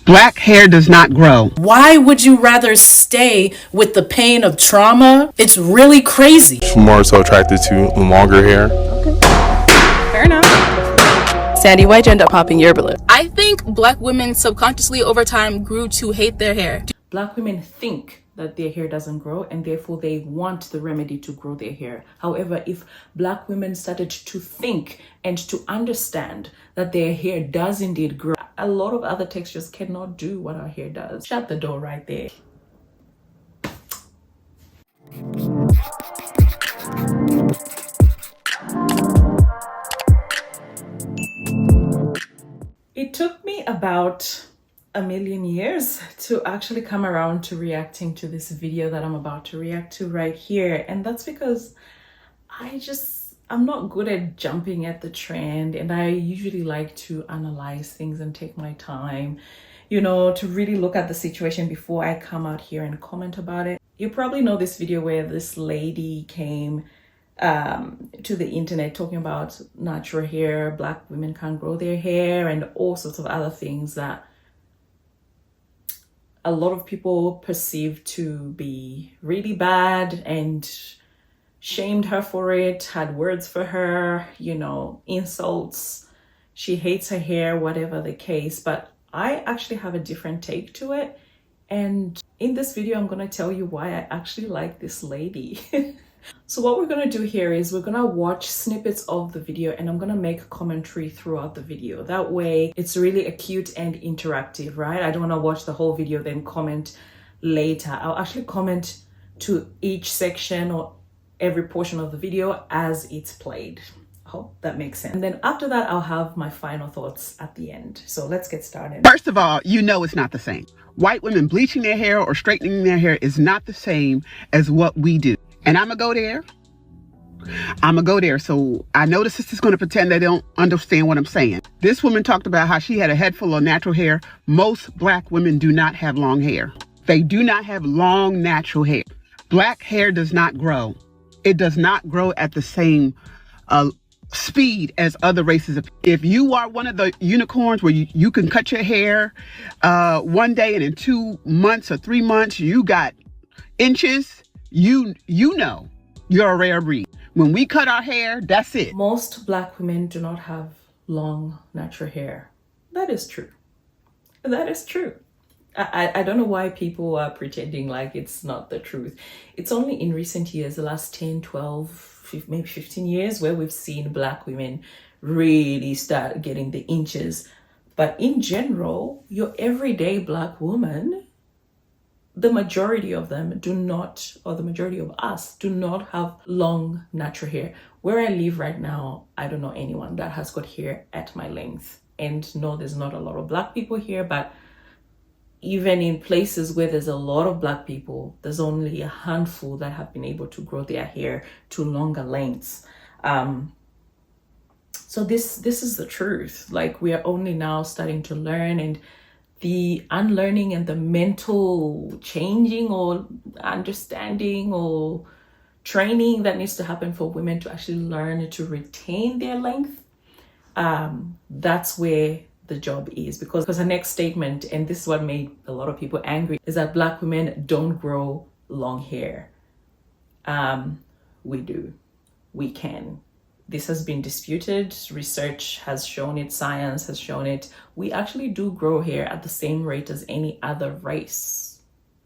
Black hair does not grow. Why would you rather stay with the pain of trauma? It's really crazy. More so attracted to longer hair. Fair enough. Sandy, why'd you end up popping your balloon? I think black women subconsciously over time grew to hate their hair. Black women think that their hair doesn't grow and therefore they want the remedy to grow their hair. However, if black women started to think and to understand that their hair does indeed grow, a lot of other textures cannot do what our hair does. Shut the door right there. It took me about a million years to actually come around to reacting to this video that I'm about to react to right here. And that's because I'm not good at jumping at the trend, and I usually like to analyze things and take my time, you know, to really look at the situation before I come out here and comment about it. You probably know this video where this lady came to the internet talking about natural hair, black women can't grow their hair, and all sorts of other things that a lot of people perceived to be really bad and shamed her for it, had words for her, you know, insults. She hates her hair, whatever the case. But I actually have a different take to it. And in this video, I'm going to tell you why I actually like this lady. So what we're going to do here is we're going to watch snippets of the video and I'm going to make a commentary throughout the video. That way it's really acute and interactive, right? I don't want to watch the whole video then comment later. I'll actually comment to each section or every portion of the video as it's played. I hope that makes sense. And then after that, I'll have my final thoughts at the end. So let's get started. First of all, you know it's not the same. White women bleaching their hair or straightening their hair is not the same as what we do. And I'm going to go there. So I know the sister's going to pretend they don't understand what I'm saying. This woman talked about how she had a head full of natural hair. Most black women do not have long hair. They do not have long natural hair. Black hair does not grow. It does not grow at the same speed as other races. If you are one of the unicorns where you can cut your hair one day and in 2 months or 3 months, you got inches, you know you're a rare breed. When we cut our hair, that's it. Most black women do not have long natural hair. That is true. That is true. I don't know why people are pretending like it's not the truth. It's only in recent years, the last 10, 12, maybe 15 years, where we've seen black women really start getting the inches. But in general, your everyday black woman, the majority of them do not, or the majority of us do not have long natural hair. Where I live right now, I don't know anyone that has got hair at my length. And no, there's not a lot of black people here, but even in places where there's a lot of black people, there's only a handful that have been able to grow their hair to longer lengths. So this is the truth. Like, we are only now starting to learn, and the unlearning and the mental changing or understanding or training that needs to happen for women to actually learn to retain their length, that's where the job is. Because her next statement, and this is what made a lot of people angry, is that black women don't grow long hair. We do. We can. This has been disputed. Research has shown it. Science has shown it. We actually do grow hair at the same rate as any other race.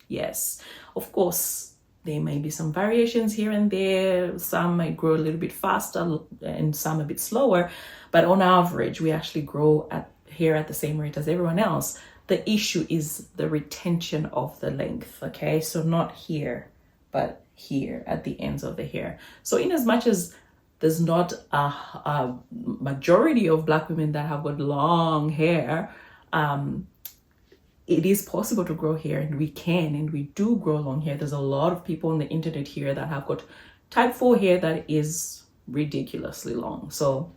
Yes. Of course, there may be some variations here and there. Some might grow a little bit faster and some a bit slower. But on average, we actually grow hair at the same rate as everyone else. The issue is the retention of the length. Okay. So not here, but here at the ends of the hair. So in as much as there's not a majority of black women that have got long hair, it is possible to grow hair, and we can, and we do grow long hair. There's a lot of people on the internet here that have got type 4 hair that is ridiculously long. So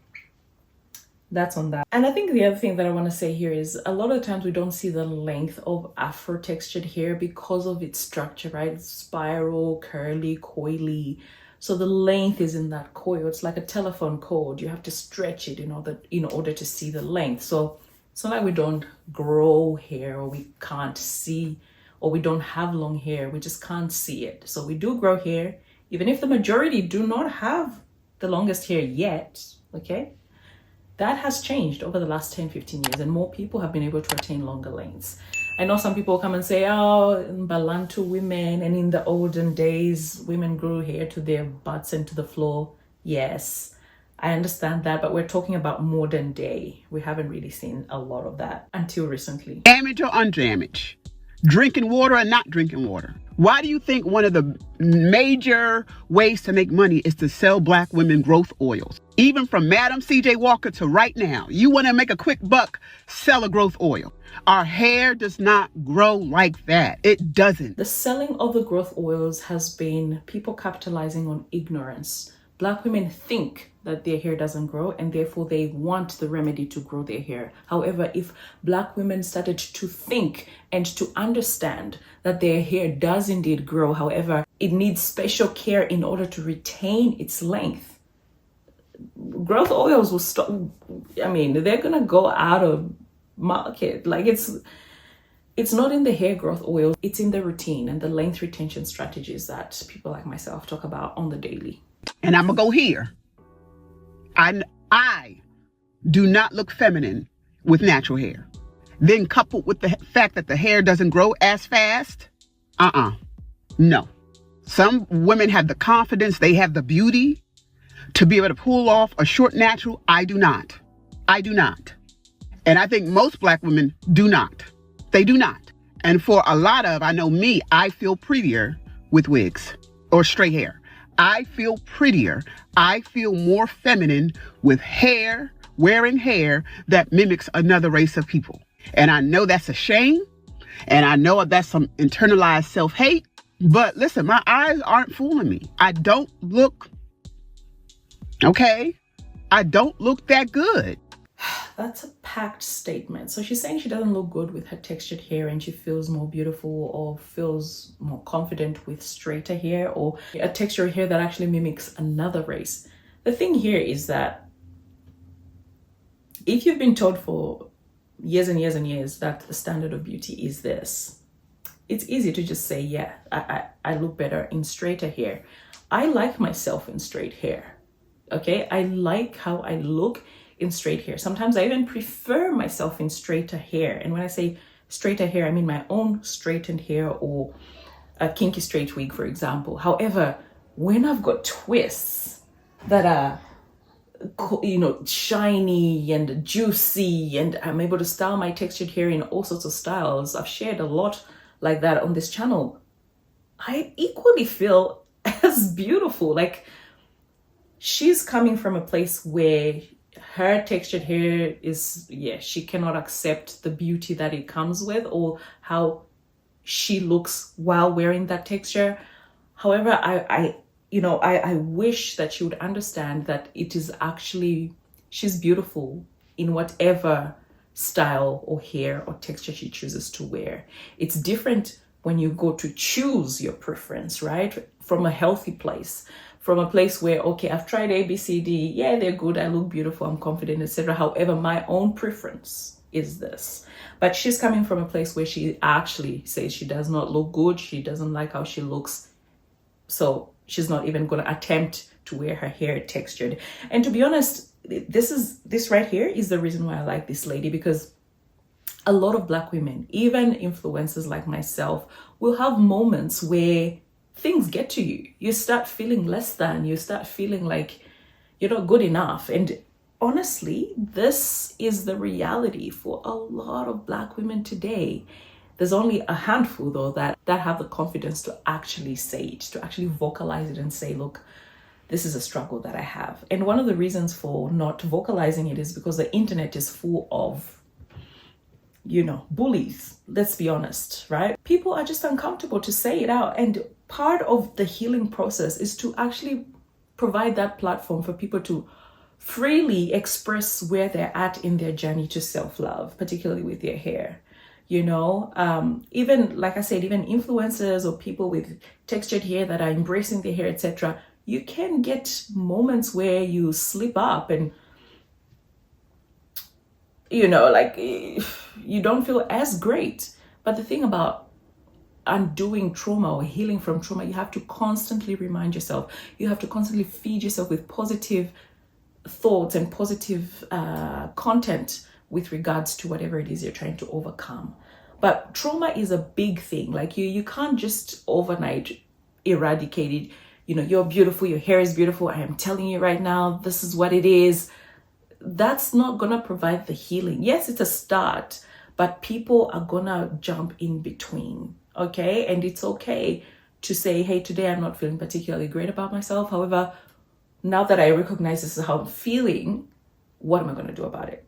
that's on that. And I think the other thing that I want to say here is a lot of times we don't see the length of afro textured hair because of its structure, right? It's spiral, curly, coily. So the length is in that coil. It's like a telephone cord. You have to stretch it in order to see the length. So It's not like we don't grow hair or we can't see or we don't have long hair. We just can't see it. So we do grow hair, even if the majority do not have the longest hair yet, okay? That has changed over the last 10, 15 years, and more people have been able to attain longer lengths. I know some people come and say, oh, Bantu women, and in the olden days, women grew hair to their butts and to the floor. Yes, I understand that, but we're talking about modern day. We haven't really seen a lot of that until recently. Damage or undamaged? Drinking water or not drinking water? Why do you think one of the major ways to make money is to sell black women growth oils? Even from Madam C.J. Walker to right now, you want to make a quick buck, sell a growth oil. Our hair does not grow like that. It doesn't. The selling of the growth oils has been people capitalizing on ignorance. Black women think that their hair doesn't grow and therefore they want the remedy to grow their hair. However, if black women started to think and to understand that their hair does indeed grow, however, it needs special care in order to retain its length, growth oils will stop. I mean, they're gonna go out of market. Like it's not in the hair growth oil, it's in the routine and the length retention strategies that people like myself talk about on the daily. And I'm gonna go here. I do not look feminine with natural hair. Then coupled with the fact that the hair doesn't grow as fast, no. Some women have the confidence, they have the beauty to be able to pull off a short natural. I do not. And I think most black women do not. They do not. And for a lot of, I know me, I feel prettier with wigs or straight hair. I feel prettier. I feel more feminine with hair, wearing hair that mimics another race of people. And I know that's a shame. And I know that's some internalized self-hate. But listen, my eyes aren't fooling me. I don't look, okay? I don't look that good. That's a packed statement. So she's saying she doesn't look good with her textured hair and she feels more beautiful or feels more confident with straighter hair or a textured hair that actually mimics another race. The thing here is that if you've been told for years and years and years that the standard of beauty is this, it's easy to just say, yeah, I look better in straighter hair. I like myself in straight hair, okay? I like how I look in straight hair. Sometimes I even prefer myself in straighter hair. And when I say straighter hair, I mean my own straightened hair or a kinky straight wig, for example. However, when I've got twists that are, you know, shiny and juicy and I'm able to style my textured hair in all sorts of styles, I've shared a lot like that on this channel, I equally feel as beautiful. Like she's coming from a place where her textured hair is, yeah, she cannot accept the beauty that it comes with or how she looks while wearing that texture. However, I wish that she would understand that it is actually, she's beautiful in whatever style or hair or texture she chooses to wear. It's different when you go to choose your preference, right? From a healthy place. From a place where, okay, I've tried A, B, C, D. Yeah, they're good. I look beautiful. I'm confident, etc. However, my own preference is this. But she's coming from a place where she actually says she does not look good. She doesn't like how she looks. So she's not even going to attempt to wear her hair textured. And to be honest, this right here is the reason why I like this lady, because a lot of black women, even influencers like myself, will have moments where things get to you. You start feeling less than, you start feeling like you're not good enough. And honestly, this is the reality for a lot of black women today. There's only a handful though that have the confidence to actually say it, to actually vocalize it and say, look, this is a struggle that I have. And one of the reasons for not vocalizing it is because the internet is full of, you know, bullies. Let's be honest, right? People are just uncomfortable to say it out. And part of the healing process is to actually provide that platform for people to freely express where they're at in their journey to self-love, particularly with their hair. You know, even like I said, even influencers or people with textured hair that are embracing their hair, etc., you can get moments where you slip up and like you don't feel as great. But the thing about undoing trauma or healing from trauma, you have to constantly remind yourself, you have to constantly feed yourself with positive thoughts and positive content with regards to whatever it is you're trying to overcome. But trauma is a big thing. Like you can't just overnight eradicate it. You're beautiful, your hair is beautiful, I am telling you right now, this is what it is. That's not gonna provide the healing. Yes, it's a start, but people are gonna jump in between, okay? And it's okay to say, hey, today I'm not feeling particularly great about myself. However, now that I recognize this is how I'm feeling, what am I gonna do about it?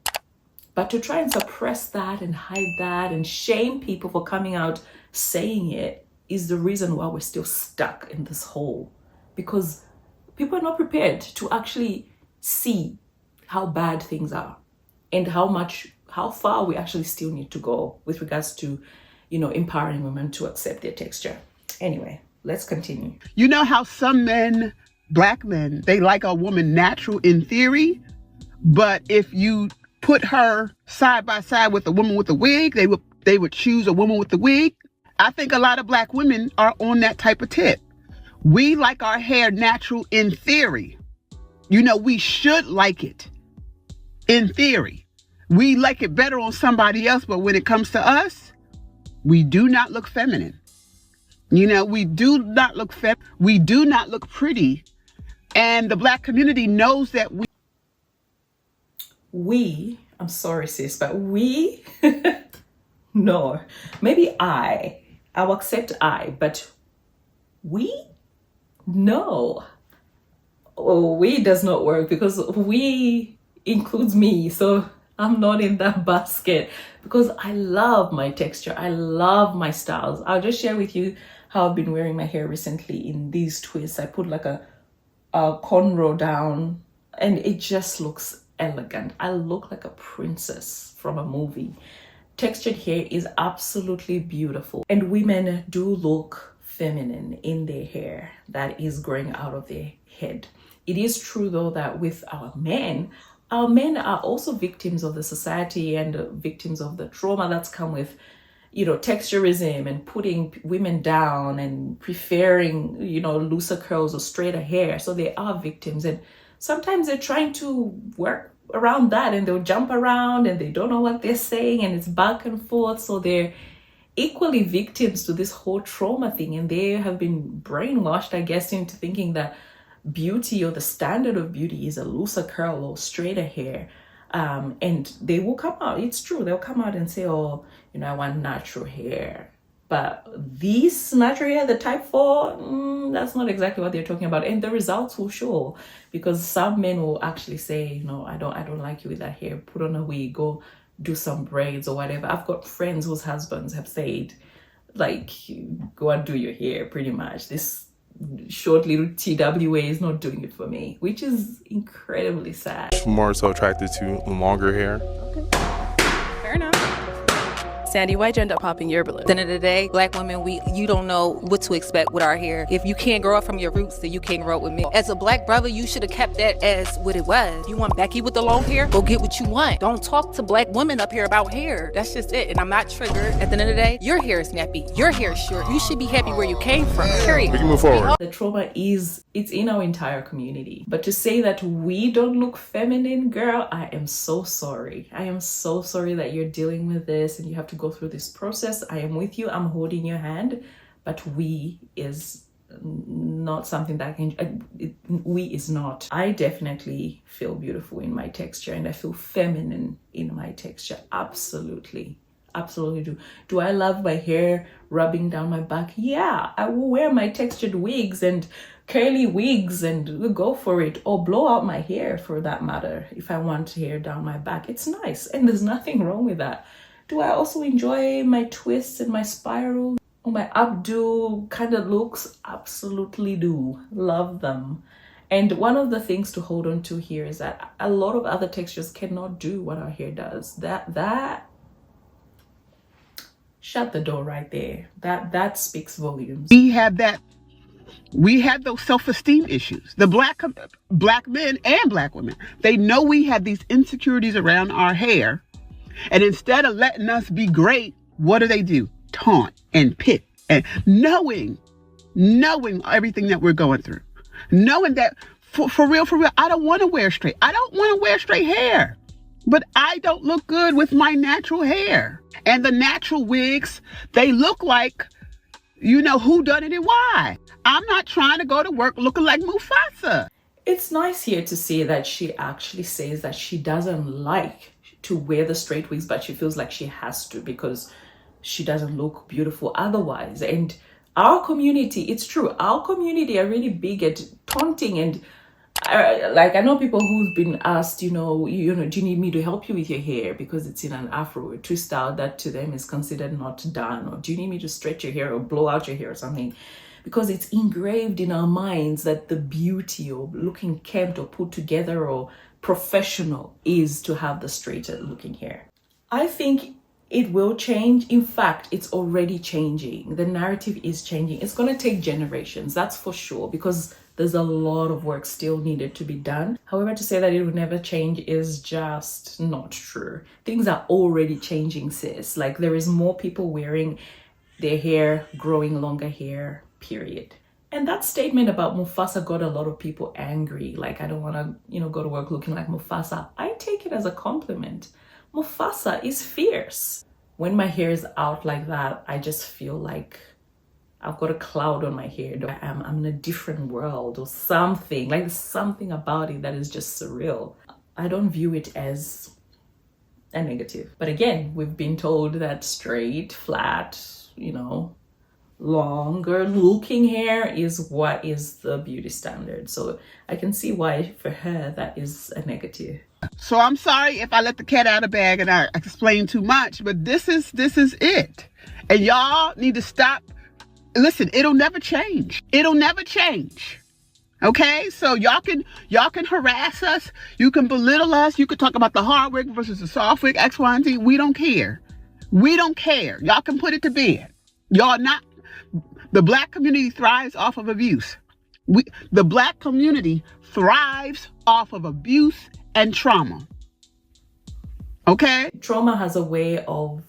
But to try and suppress that and hide that and shame people for coming out saying it is the reason why we're still stuck in this hole. Because people are not prepared to actually see how bad things are and how far we actually still need to go with regards to, empowering women to accept their texture. Anyway, let's continue. You know how some men, black men, they like a woman natural in theory, but if you put her side by side with a woman with a wig, they would choose a woman with the wig. I think a lot of black women are on that type of tip. We like our hair natural in theory. We should like it in theory. We like it better on somebody else, but when it comes to us, we do not look feminine. We do not look we do not look pretty. And the black community knows that I'm sorry, sis, but no, maybe I'll accept but no. Oh, we does not work because we includes me. So I'm not in that basket because I love my texture. I love my styles. I'll just share with you how I've been wearing my hair recently in these twists. I put like a cornrow down and it just looks elegant. I look like a princess from a movie. Textured hair is absolutely beautiful, and women do look feminine in their hair that is growing out of their head. It is true though that with our men are also victims of the society and victims of the trauma that's come with texturism and putting women down and preferring looser curls or straighter hair. So they are victims, and sometimes they're trying to work around that and they'll jump around and they don't know what they're saying and it's back and forth. So they're equally victims to this whole trauma thing, and they have been brainwashed, I guess, into thinking that beauty or the standard of beauty is a looser curl or straighter hair. And they will come out, it's true, they'll come out and say, oh, I want natural hair. But this natural hair, the type 4, that's not exactly what they're talking about. And the results will show, because some men will actually say, no, I don't like you with that hair. Put on a wig, go do some braids or whatever. I've got friends whose husbands have said, like, go and do your hair, pretty much. This short little TWA is not doing it for me, which is incredibly sad. More so attracted to longer hair. Fair enough. Sandy, why'd you end up popping your balloon? At the end of the day, black women, you don't know what to expect with our hair. If you can't grow up from your roots, then you can't grow up with me. As a black brother, you should have kept that as what it was. You want Becky with the long hair? Go get what you want. Don't talk to black women up here about hair. That's just it. And I'm not triggered. At the end of the day, your hair is nappy. Your hair is short. You should be happy where you came from. Period. We can move forward. The trauma it's in our entire community. But to say that we don't look feminine, girl, I am so sorry. I am so sorry that you're dealing with this and you have to go through this process. I am with you. I'm holding your hand. But we is not something that we is not. I definitely feel beautiful in my texture and I feel feminine in my texture. Absolutely. Absolutely do. Do I love my hair rubbing down my back? Yeah, I will wear my textured wigs and curly wigs and go for it, or blow out my hair for that matter. If I want hair down my back, it's nice and there's nothing wrong with that. Do I also enjoy my twists and my spirals or my updo kind of looks? Absolutely do. Love them. And one of the things to hold on to here is that a lot of other textures cannot do what our hair does. That shut the door right there. That speaks volumes. we have those self-esteem issues. The black men and black women, they know we have these insecurities around our hair, And instead of letting us be great, what do? Taunt and pick, and knowing everything that we're going through. Knowing that for real, I don't want to wear straight. I don't want to wear straight hair. But I don't look good with my natural hair. And the natural wigs, they look like, you know, who done it and why. I'm not trying to go to work looking like Mufasa. It's nice here to see that she actually says that she doesn't like to wear the straight wigs, but she feels like she has to because she doesn't look beautiful otherwise. And our community, it's true, our community are really big at taunting. And I know people who've been asked, do you need me to help you with your hair because it's in an afro or twist out, that to them is considered not done, or do you need me to stretch your hair or blow out your hair or something, because it's engraved in our minds that the beauty or looking kempt or put together or professional is to have the straighter looking hair. I think it will change. In fact, it's already changing. The narrative is changing. It's going to take generations, that's for sure, because there's a lot of work still needed to be done. However, to say that it will never change is just not true. Things are already changing, sis. Like, there is more people wearing their hair, growing longer hair, period. And that statement about Mufasa got a lot of people angry. Like, I don't want to, go to work looking like Mufasa. I take it as a compliment. Mufasa is fierce. When my hair is out like that, I just feel like I've got a cloud on my hair. I'm in a different world or something. Like, there's something about it that is just surreal. I don't view it as a negative. But again, we've been told that straight, flat, longer looking hair is what is the beauty standard. So I can see why for her that is a negative. So I'm sorry if I let the cat out of the bag and I explained too much, but this is it. And y'all need to stop. Listen, it'll never change. It'll never change. Okay? So y'all can harass us. You can belittle us. You can talk about the hard wig versus the soft wig, X, Y, and Z. We don't care. We don't care. Y'all can put it to bed. The Black community thrives off of abuse. The Black community thrives off of abuse and trauma. Okay? Trauma has a way of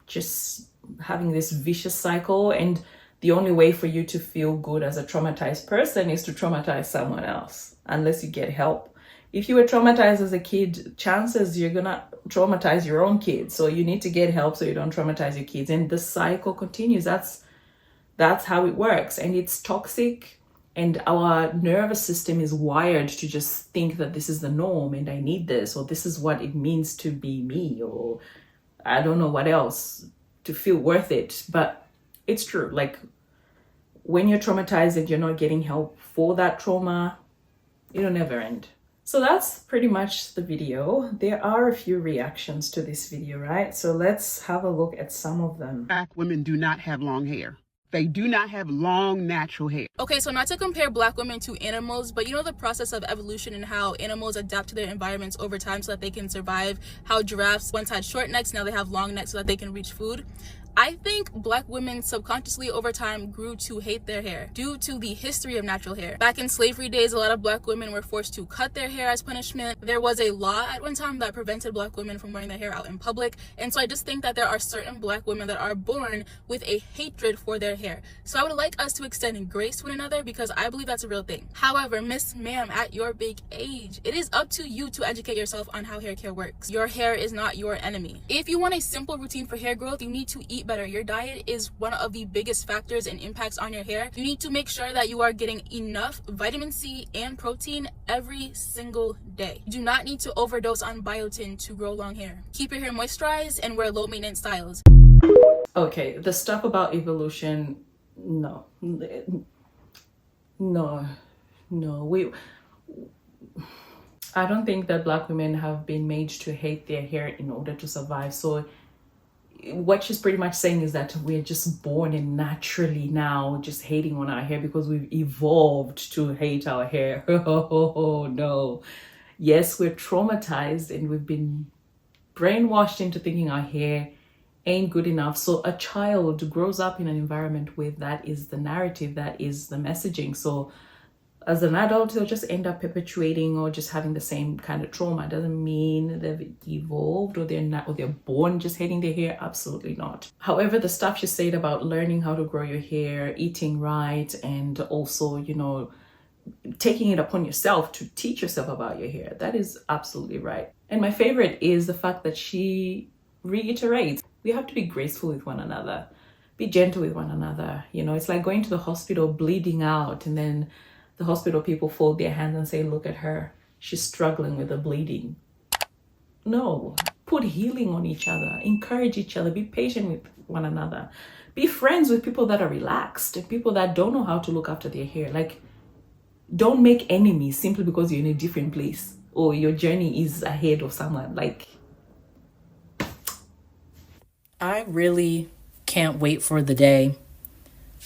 just having this vicious cycle, and the only way for you to feel good as a traumatized person is to traumatize someone else, unless you get help. If you were traumatized as a kid, chances you're gonna traumatize your own kids. So you need to get help so you don't traumatize your kids. And the cycle continues. That's how it works. And it's toxic. And our nervous system is wired to just think that this is the norm and I need this, or this is what it means to be me, or I don't know what else, to feel worth it. But it's true. Like, when you're traumatized and you're not getting help for that trauma, it'll never end. So that's pretty much the video. There are a few reactions to this video, right? So let's have a look at some of them. Black women do not have long hair. They do not have long natural hair. Okay, so not to compare Black women to animals, but the process of evolution and how animals adapt to their environments over time so that they can survive. How giraffes once had short necks, now they have long necks so that they can reach food. I think Black women subconsciously over time grew to hate their hair due to the history of natural hair. Back in slavery days, a lot of Black women were forced to cut their hair as punishment. There was a law at one time that prevented Black women from wearing their hair out in public. And so I just think that there are certain Black women that are born with a hatred for their hair. So I would like us to extend grace to one another, because I believe that's a real thing. However, Miss Ma'am, at your big age, it is up to you to educate yourself on how hair care works. Your hair is not your enemy. If you want a simple routine for hair growth, you need to eat better. Your diet is one of the biggest factors and impacts on your hair. You need to make sure that you are getting enough vitamin C and protein every single day. You do not need to overdose on biotin to grow long hair. Keep your hair moisturized and wear low maintenance styles. Okay, the stuff about evolution, no. I don't think that Black women have been made to hate their hair in order to survive. So what she's pretty much saying is that we're just born and naturally now just hating on our hair because we've evolved to hate our hair. Oh no. Yes, we're traumatized and we've been brainwashed into thinking our hair ain't good enough. So a child grows up in an environment where that is the narrative, that is the messaging. So as an adult, they'll just end up perpetuating or just having the same kind of trauma. It doesn't mean they've evolved or they're not, or they're born just hating their hair. Absolutely not. However, the stuff she said about learning how to grow your hair, eating right, and also, you know, taking it upon yourself to teach yourself about your hair, that is absolutely right. And my favorite is the fact that she reiterates, we have to be graceful with one another, be gentle with one another. You know, it's like going to the hospital bleeding out, and then the hospital people fold their hands and say, look at her, she's struggling with the bleeding. No, put healing on each other, encourage each other, be patient with one another, be friends with people that are relaxed, people that don't know how to look after their hair. Like, don't make enemies simply because you're in a different place or your journey is ahead of someone. Like, I really can't wait for the day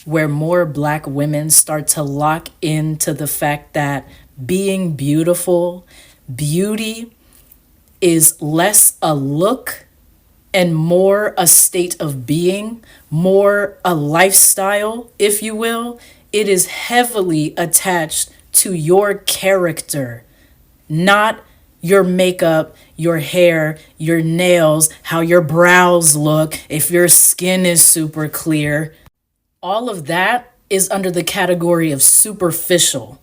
where more Black women start to lock into the fact that being beautiful, beauty is less a look and more a state of being, more a lifestyle, if you will. It is heavily attached to your character, not your makeup, your hair, your nails, how your brows look, if your skin is super clear. All of that is under the category of superficial.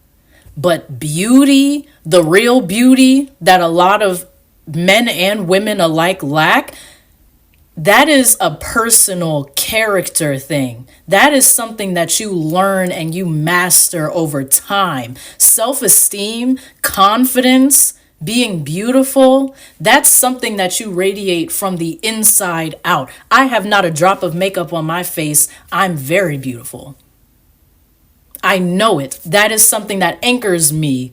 But beauty, the real beauty that a lot of men and women alike lack, that is a personal character thing. That is something that you learn and you master over time. Self-esteem, confidence, being beautiful, that's something that you radiate from the inside out. I have not a drop of makeup on my face. I'm very beautiful. I know it. That is something that anchors me.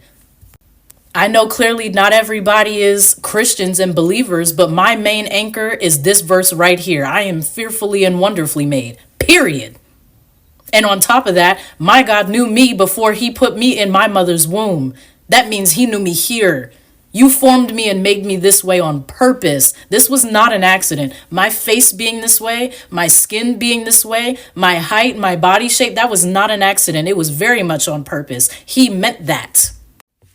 I know clearly not everybody is Christians and believers, but my main anchor is this verse right here. I am fearfully and wonderfully made, period. And on top of that, my God knew me before he put me in my mother's womb. That means he knew me here. You formed me and made me this way on purpose. This was not an accident. My face being this way, my skin being this way, my height, my body shape, that was not an accident. It was very much on purpose. He meant that.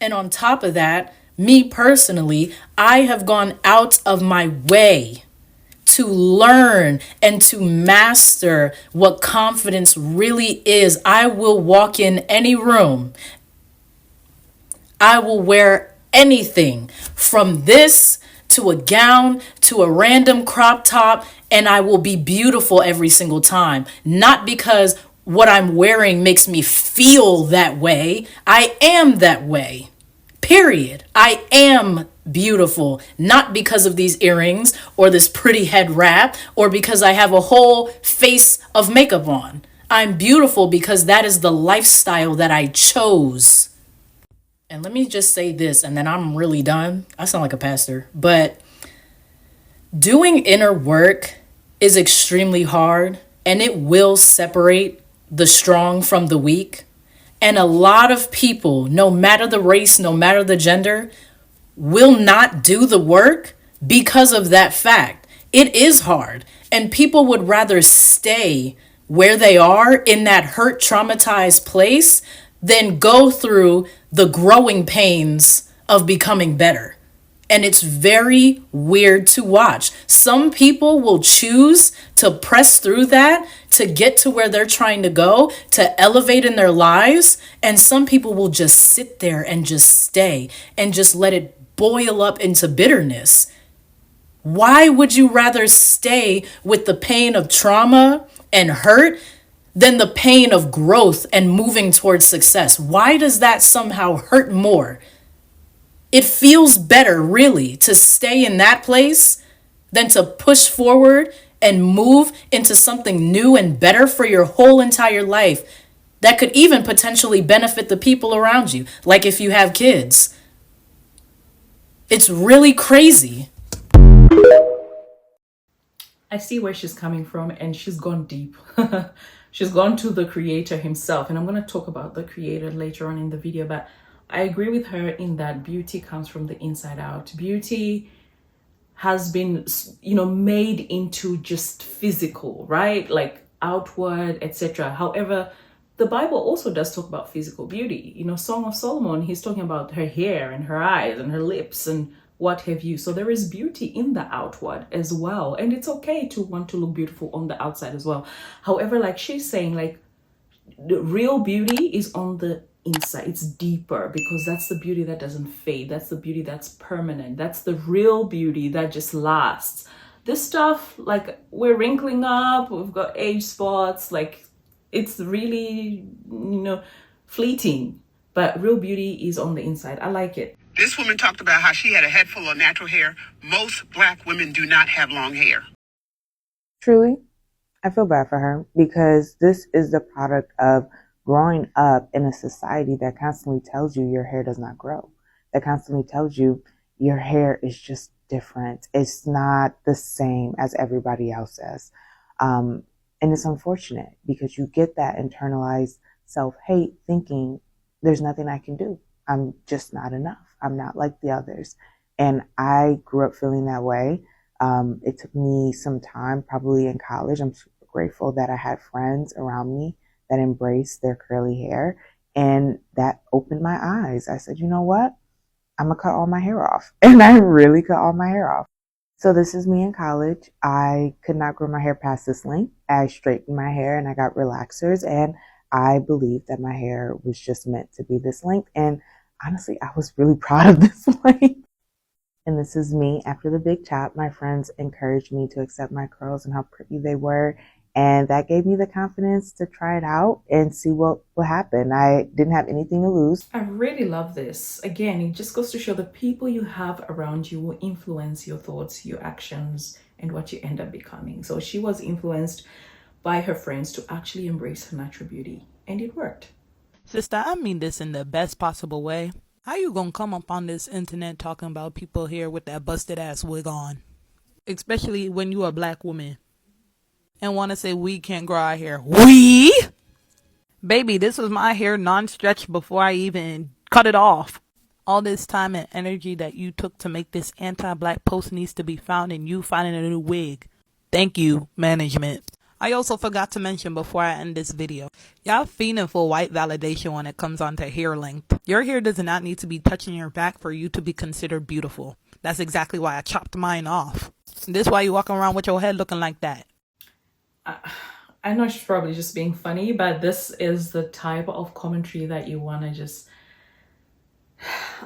And on top of that, me personally, I have gone out of my way to learn and to master what confidence really is. I will walk in any room. I will wear anything from this to a gown to a random crop top, and I will be beautiful every single time. Not because what I'm wearing makes me feel that way. I am that way. Period. I am beautiful, not because of these earrings or this pretty head wrap or because I have a whole face of makeup on. I'm beautiful because that is the lifestyle that I chose. And let me just say this, and then I'm really done. I sound like a pastor, but doing inner work is extremely hard, and it will separate the strong from the weak. And a lot of people, no matter the race, no matter the gender, will not do the work because of that fact. It is hard, and people would rather stay where they are in that hurt, traumatized place than go through the growing pains of becoming better. And it's very weird to watch. Some people will choose to press through that to get to where they're trying to go, to elevate in their lives. And some people will just sit there and just stay and just let it boil up into bitterness. Why would you rather stay with the pain of trauma and hurt than the pain of growth and moving towards success? Why does that somehow hurt more? It feels better, really, to stay in that place than to push forward and move into something new and better for your whole entire life that could even potentially benefit the people around you, like if you have kids. It's really crazy. I see where she's coming from, and she's gone deep. She's gone to the creator himself, and I'm going to talk about the creator later on in the video, but I agree with her in that beauty comes from the inside out. Beauty has been, made into just physical, right? Like outward, etc. However, The Bible also does talk about physical beauty. You know, Song of Solomon, he's talking about her hair and her eyes and her lips and what have you. So there is beauty in the outward as well. And it's okay to want to look beautiful on the outside as well. However, like she's saying, like the real beauty is on the inside. It's deeper, because that's the beauty that doesn't fade. That's the beauty that's permanent. That's the real beauty that just lasts. This stuff, like we're wrinkling up, we've got age spots, like it's really, fleeting. But real beauty is on the inside. I like it. This woman talked about how she had a head full of natural hair. Most black women do not have long hair. Truly, I feel bad for her, because this is the product of growing up in a society that constantly tells you your hair does not grow, that constantly tells you your hair is just different. It's not the same as everybody else's. And it's unfortunate, because you get that internalized self-hate, thinking there's nothing I can do. I'm just not enough. I'm not like the others. And I grew up feeling that way. It took me some time, probably in college. I'm super grateful that I had friends around me that embraced their curly hair, and that opened my eyes. I said, you know what? I'm gonna cut all my hair off. And I really cut all my hair off. So this is me in college. I could not grow my hair past this length. I straightened my hair and I got relaxers, and I believed that my hair was just meant to be this length. And honestly, I was really proud of this length. And this is me after the big chop. My friends encouraged me to accept my curls and how pretty they were. And that gave me the confidence to try it out and see what happened. I didn't have anything to lose. I really love this. Again, it just goes to show the people you have around you will influence your thoughts, your actions, and what you end up becoming. So she was influenced by her friends to actually embrace her natural beauty, and it worked. Sister, I mean this in the best possible way. How you gonna come up on this internet talking about people here with that busted ass wig on? Especially when you a black woman. And want to say we can't grow our hair. We? Baby, this was my hair non-stretched before I even cut it off. All this time and energy that you took to make this anti-black post needs to be found in you finding a new wig. Thank you, management. I also forgot to mention before I end this video, y'all fiending for white validation when it comes on to hair length. Your hair does not need to be touching your back for you to be considered beautiful. That's exactly why I chopped mine off. This is why you walking around with your head looking like that. I know she's probably just being funny, but this is the type of commentary that you want to just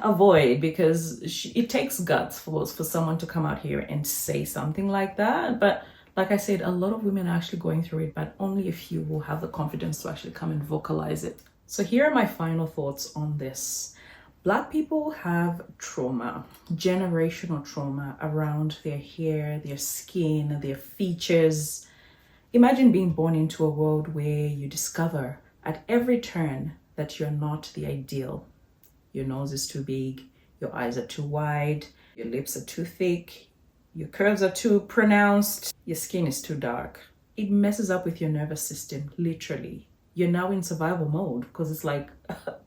avoid, because it takes guts for someone to come out here and say something like that. But like I said, a lot of women are actually going through it, but only a few will have the confidence to actually come and vocalize it. So here are my final thoughts on this. Black people have trauma, generational trauma around their hair, their skin, their features. Imagine being born into a world where you discover at every turn that you're not the ideal. Your nose is too big, your eyes are too wide, your lips are too thick, your curves are too pronounced, your skin is too dark. It messes up with your nervous system, literally. You're now in survival mode, because it's like,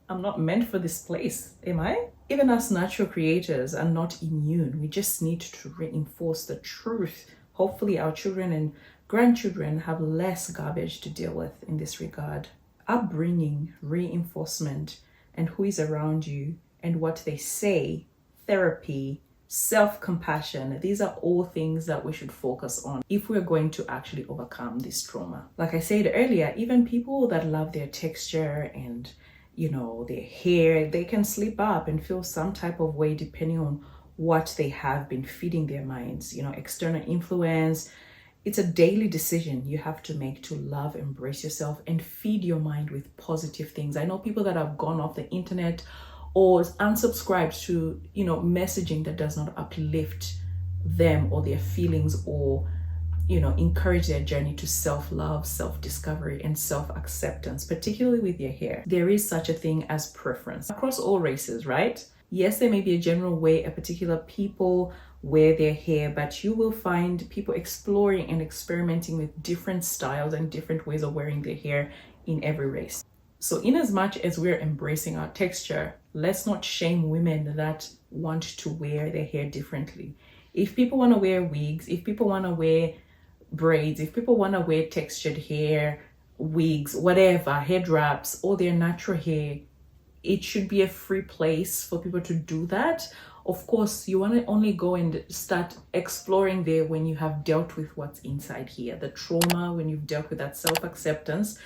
I'm not meant for this place, am I? Even us natural creators are not immune. We just need to reinforce the truth. Hopefully our children and grandchildren have less garbage to deal with in this regard. Upbringing, reinforcement, and who is around you and what they say, therapy, self-compassion, these are all things that we should focus on if we're going to actually overcome this trauma. Like I said earlier, even people that love their texture and, their hair, they can slip up and feel some type of way depending on what they have been feeding their minds, external influence. It's a daily decision you have to make to love, embrace yourself, and feed your mind with positive things. I know people that have gone off the internet or unsubscribed to, messaging that does not uplift them or their feelings or, encourage their journey to self-love, self-discovery, and self-acceptance, particularly with their hair. There is such a thing as preference across all races, right? Yes, there may be a general way a particular people wear their hair, but you will find people exploring and experimenting with different styles and different ways of wearing their hair in every race. So in as much as we're embracing our texture, let's not shame women that want to wear their hair differently. If people want to wear wigs, if people want to wear braids, if people want to wear textured hair, wigs, whatever, head wraps, or their natural hair, it should be a free place for people to do that. Of course, you want to only go and start exploring there when you have dealt with what's inside here, the trauma, when you've dealt with that self-acceptance.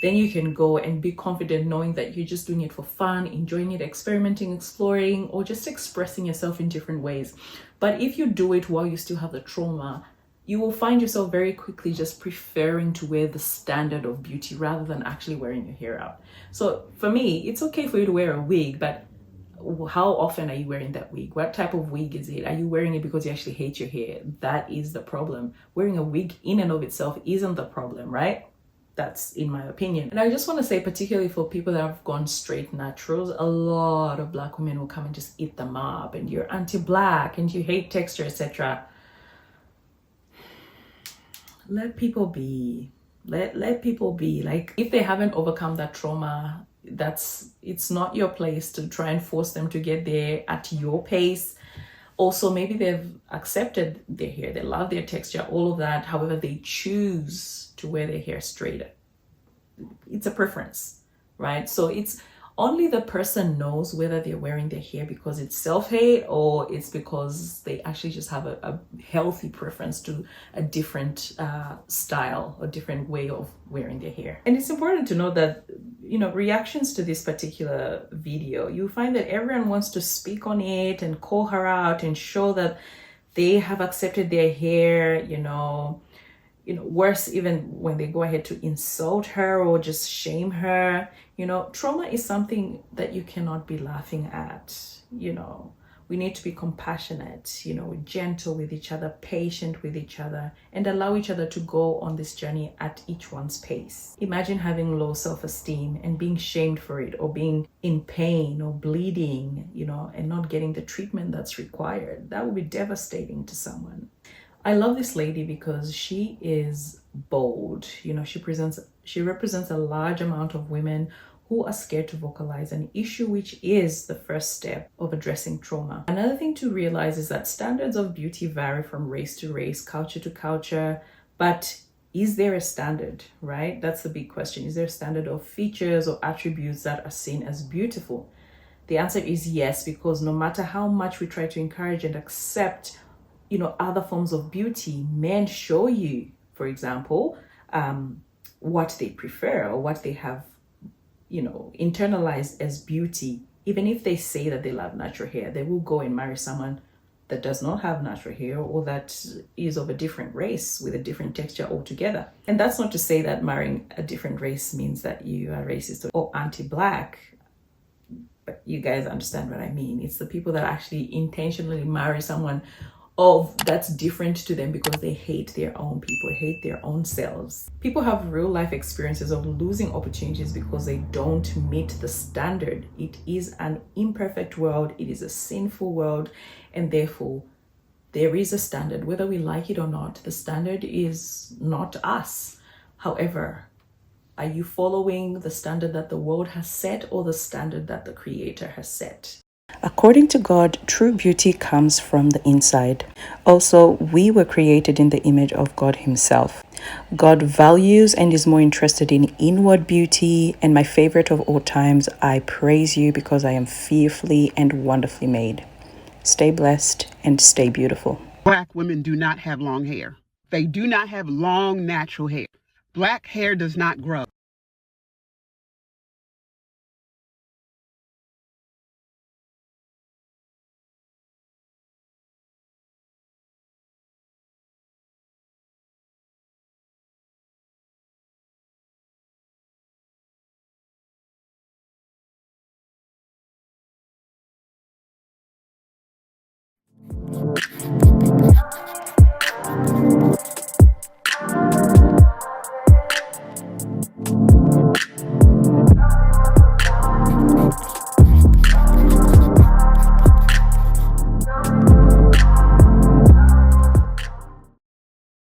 Then you can go and be confident knowing that you're just doing it for fun, enjoying it, experimenting, exploring, or just expressing yourself in different ways. But if you do it while you still have the trauma, you will find yourself very quickly just preferring to wear the standard of beauty rather than actually wearing your hair out. So for me, it's okay for you to wear a wig, but how often are you wearing that wig? What type of wig is it? Are you wearing it because you actually hate your hair? That is the problem. Wearing a wig in and of itself isn't the problem, right? That's in my opinion. And I just want to say, particularly for people that have gone straight naturals, a lot of Black women will come and just eat them up, and you're anti-Black and you hate texture, etc. Let people be. Let people be. Like, if they haven't overcome that trauma, it's not your place to try and force them to get there at your pace. Also, maybe they've accepted their hair, they love their texture, all of that. However, they choose to wear their hair straighter. It's a preference, right? So it's only the person knows whether they're wearing their hair because it's self-hate or it's because they actually just have a healthy preference to a different style or different way of wearing their hair. And it's important to note that, you know, reactions to this particular video, you find that everyone wants to speak on it and call her out and show that they have accepted their hair, you know, worse, even when they go ahead to insult her or just shame her. You know, trauma is something that you cannot be laughing at. You know, we need to be compassionate, you know, gentle with each other, patient with each other, and allow each other to go on this journey at each one's pace. Imagine having low self-esteem and being shamed for it, or being in pain or bleeding, you know, and not getting the treatment that's required. That would be devastating to someone. I love this lady because she is bold. You know, she represents a large amount of women who are scared to vocalize an issue, which is the first step of addressing trauma. Another thing to realize is that standards of beauty vary from race to race, culture to culture, but is there a standard, right? That's the big question. Is there a standard of features or attributes that are seen as beautiful? The answer is yes, because no matter how much we try to encourage and accept, you know, other forms of beauty, men show you, for example, what they prefer or what they have, you know, internalized as beauty. Even if they say that they love natural hair, they will go and marry someone that does not have natural hair or that is of a different race with a different texture altogether. And that's not to say that marrying a different race means that you are racist or anti-Black, but you guys understand what I mean. It's the people that actually intentionally marry someone that's different to them because they hate their own people, hate their own selves. People have real life experiences of losing opportunities because they don't meet the standard. It is an imperfect world, it is a sinful world, and therefore there is a standard. Whether we like it or not, the standard is not us. However, are you following the standard that the world has set or the standard that the Creator has set? According to God, true beauty comes from the inside. Also, we were created in the image of God Himself. God values and is more interested in inward beauty. And my favorite of all times, I praise you because I am fearfully and wonderfully made. Stay blessed and stay beautiful. Black women do not have long hair. They do not have long natural hair. Black hair does not grow.